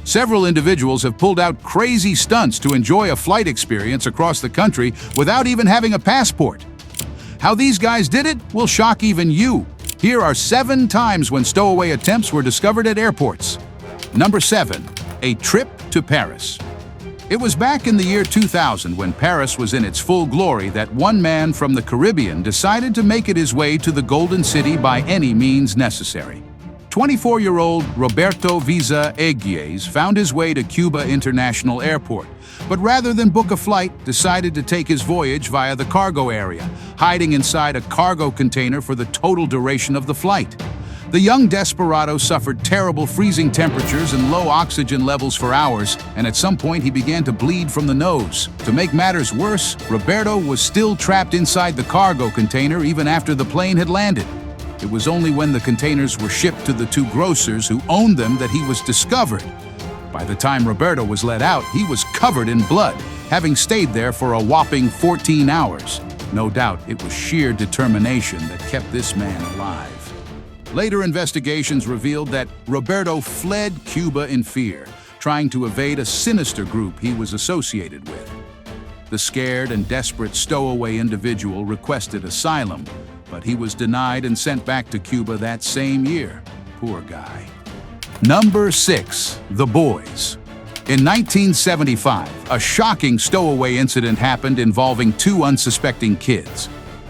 Several individuals have pulled out crazy stunts to enjoy a flight experience across the country without even having a passport. How these guys did it will shock even you. Here are 7 times when stowaway attempts were discovered at airports. Number 7. A trip to Paris. It was back in the year 2000 when Paris was in its full glory that one man from the Caribbean decided to make it his way to the Golden City by any means necessary. 24-year-old Roberto Visa Eguies found his way to Cuba International Airport, but rather than book a flight, decided to take his voyage via the cargo area, hiding inside a cargo container for the total duration of the flight. The young desperado suffered terrible freezing temperatures and low oxygen levels for hours, and at some point he began to bleed from the nose. To make matters worse, Roberto was still trapped inside the cargo container even after the plane had landed. It was only when the containers were shipped to the 2 grocers who owned them that he was discovered. By the time Roberto was let out, he was covered in blood, having stayed there for a whopping 14 hours. No doubt it was sheer determination that kept this man alive. Later investigations revealed that Roberto fled Cuba in fear, trying to evade a sinister group he was associated with. The scared and desperate stowaway individual requested asylum, but he was denied and sent back to Cuba that same year. Poor guy. Number 6. The Boys. In 1975, a shocking stowaway incident happened involving 2 unsuspecting kids.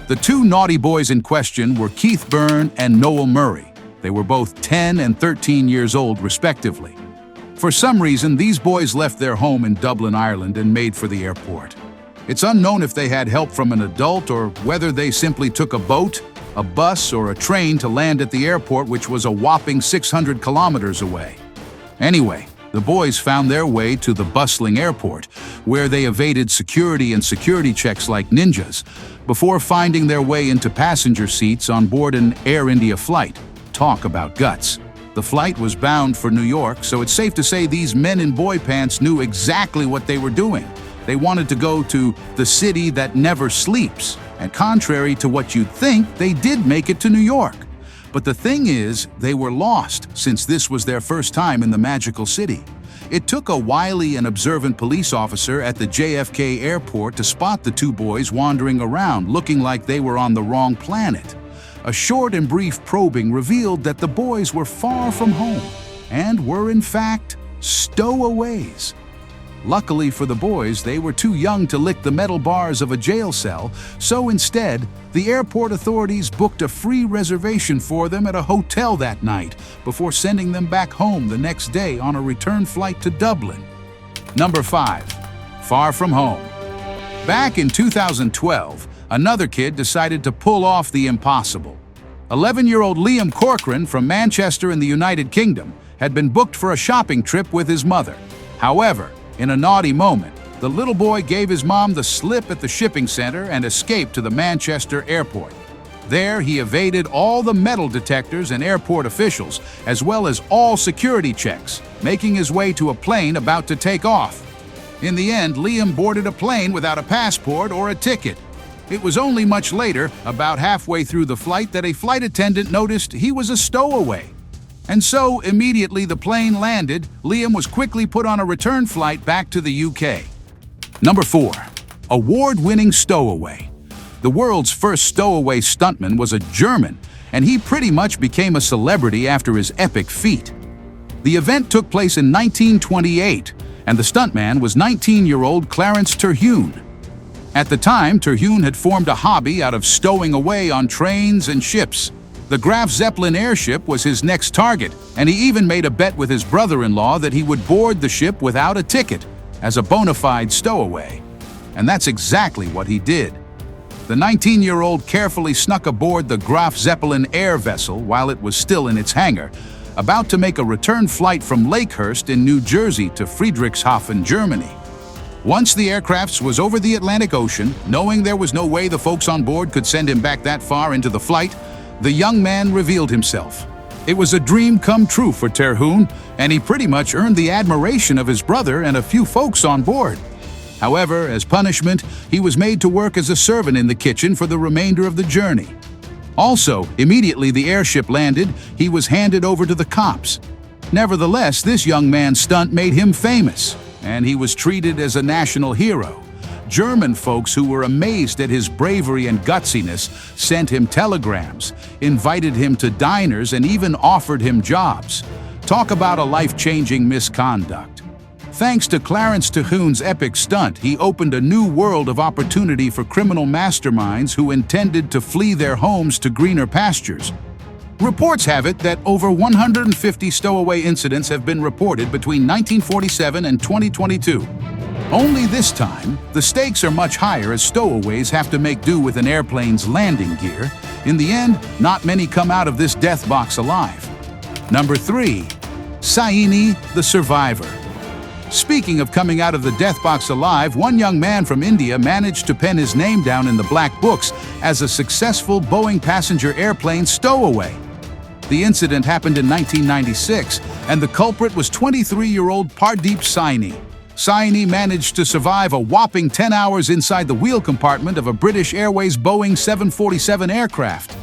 The 2 naughty boys in question were Keith Byrne and Noel Murray. They were both 10 and 13 years old, respectively. For some reason, these boys left their home in Dublin, Ireland, and made for the airport. It's unknown if they had help from an adult or whether they simply took a boat, a bus, or a train to land at the airport, which was a whopping 600 kilometers away. Anyway, the boys found their way to the bustling airport, where they evaded security and security checks like ninjas, before finding their way into passenger seats on board an Air India flight. Talk about guts. The flight was bound for New York, so it's safe to say these men in boy pants knew exactly what they were doing. They wanted to go to the city that never sleeps, and contrary to what you'd think, they did make it to New York. But the thing is, they were lost, since this was their first time in the magical city. It took a wily and observant police officer at the JFK airport to spot the 2 boys wandering around, looking like they were on the wrong planet. A short and brief probing revealed that the boys were far from home, and were in fact stowaways. Luckily for the boys, they were too young to lick the metal bars of a jail cell, so instead, the airport authorities booked a free reservation for them at a hotel that night before sending them back home the next day on a return flight to Dublin. Number 5. Far from home. Back in 2012, another kid decided to pull off the impossible. 11-year-old Liam Corcoran from Manchester in the United Kingdom had been booked for a shopping trip with his mother. However, in a naughty moment, the little boy gave his mom the slip at the shipping center and escaped to the Manchester airport. There, he evaded all the metal detectors and airport officials, as well as all security checks, making his way to a plane about to take off. In the end, Liam boarded a plane without a passport or a ticket. It was only much later, about halfway through the flight, that a flight attendant noticed he was a stowaway. And so, immediately the plane landed, Liam was quickly put on a return flight back to the UK. Number 4. Award-winning Stowaway. The world's first stowaway stuntman was a German, and he pretty much became a celebrity after his epic feat. The event took place in 1928, and the stuntman was 19-year-old Clarence Terhune. At the time, Terhune had formed a hobby out of stowing away on trains and ships. The Graf Zeppelin airship was his next target, and he even made a bet with his brother-in-law that he would board the ship without a ticket, as a bona fide stowaway. And that's exactly what he did. The 19-year-old carefully snuck aboard the Graf Zeppelin air vessel while it was still in its hangar, about to make a return flight from Lakehurst in New Jersey to Friedrichshafen, Germany. Once the aircraft was over the Atlantic Ocean, knowing there was no way the folks on board could send him back that far into the flight, the young man revealed himself. It was a dream come true for Terhune, and he pretty much earned the admiration of his brother and a few folks on board. However, as punishment, he was made to work as a servant in the kitchen for the remainder of the journey. Also, immediately the airship landed, he was handed over to the cops. Nevertheless, this young man's stunt made him famous, and he was treated as a national hero. German folks who were amazed at his bravery and gutsiness sent him telegrams, invited him to diners, and even offered him jobs. Talk about a life-changing misconduct. Thanks to Clarence Terhune's epic stunt, he opened a new world of opportunity for criminal masterminds who intended to flee their homes to greener pastures. Reports have it that over 150 stowaway incidents have been reported between 1947 and 2022. Only this time, the stakes are much higher as stowaways have to make do with an airplane's landing gear. In the end, not many come out of this death box alive. Number 3. Saini the Survivor. Speaking of coming out of the death box alive, one young man from India managed to pen his name down in the black books as a successful Boeing passenger airplane stowaway. The incident happened in 1996, and the culprit was 23-year-old Pardeep Saini. Saini managed to survive a whopping 10 hours inside the wheel compartment of a British Airways Boeing 747 aircraft.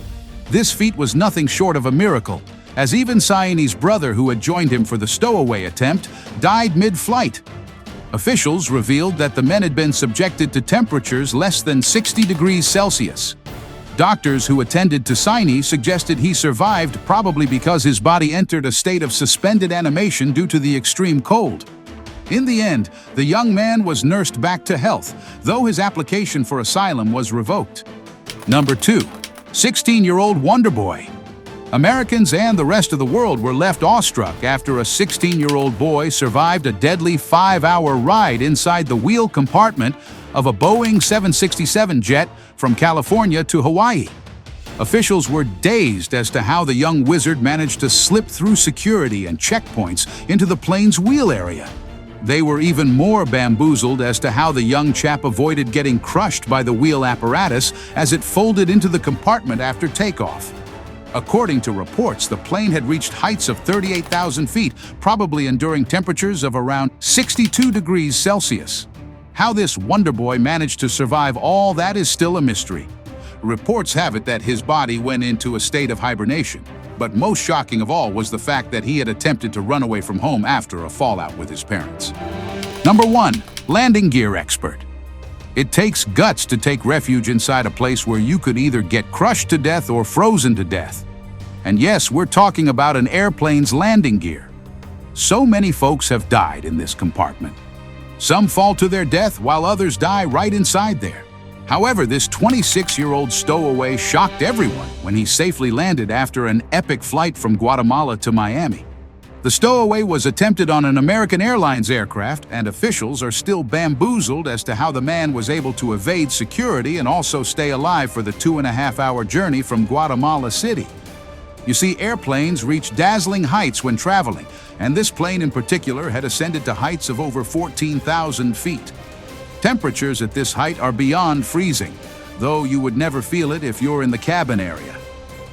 This feat was nothing short of a miracle, as even Saini's brother, who had joined him for the stowaway attempt, died mid-flight. Officials revealed that the men had been subjected to temperatures less than 60 degrees Celsius. Doctors who attended to Saini suggested he survived probably because his body entered a state of suspended animation due to the extreme cold. In the end, the young man was nursed back to health, though his application for asylum was revoked. Number 2. 16-year-old Wonder Boy. Americans and the rest of the world were left awestruck after a 16-year-old boy survived a deadly 5-hour ride inside the wheel compartment of a Boeing 767 jet from California to Hawaii. Officials were dazed as to how the young wizard managed to slip through security and checkpoints into the plane's wheel area. They were even more bamboozled as to how the young chap avoided getting crushed by the wheel apparatus as it folded into the compartment after takeoff. According to reports, the plane had reached heights of 38,000 feet, probably enduring temperatures of around 62 degrees Celsius. How this Wonder Boy managed to survive all that is still a mystery. Reports have it that his body went into a state of hibernation, but most shocking of all was the fact that he had attempted to run away from home after a fallout with his parents. Number 1. Landing gear expert. It takes guts to take refuge inside a place where you could either get crushed to death or frozen to death. And yes, we're talking about an airplane's landing gear. So many folks have died in this compartment. Some fall to their death while others die right inside there. However, this 26-year-old stowaway shocked everyone when he safely landed after an epic flight from Guatemala to Miami. The stowaway was attempted on an American Airlines aircraft, and officials are still bamboozled as to how the man was able to evade security and also stay alive for the 2.5-hour journey from Guatemala City. You see, airplanes reach dazzling heights when traveling, and this plane in particular had ascended to heights of over 14,000 feet. Temperatures at this height are beyond freezing, though you would never feel it if you're in the cabin area.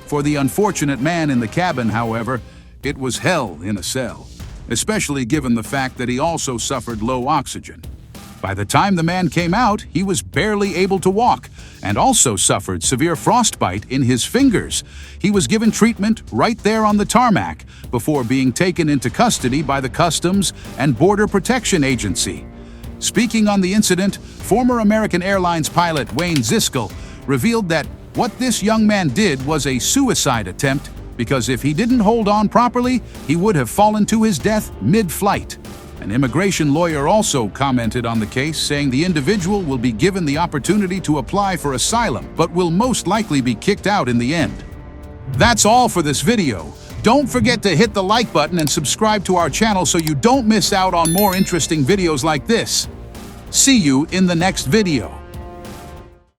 For the unfortunate man in the cabin, however, it was hell in a cell, especially given the fact that he also suffered low oxygen. By the time the man came out, he was barely able to walk and also suffered severe frostbite in his fingers. He was given treatment right there on the tarmac before being taken into custody by the Customs and Border Protection Agency. Speaking on the incident, former American Airlines pilot Wayne Ziskel revealed that what this young man did was a suicide attempt because if he didn't hold on properly, he would have fallen to his death mid-flight. An immigration lawyer also commented on the case, saying the individual will be given the opportunity to apply for asylum, but will most likely be kicked out in the end. That's all for this video. Don't forget to hit the like button and subscribe to our channel so you don't miss out on more interesting videos like this. See you in the next video.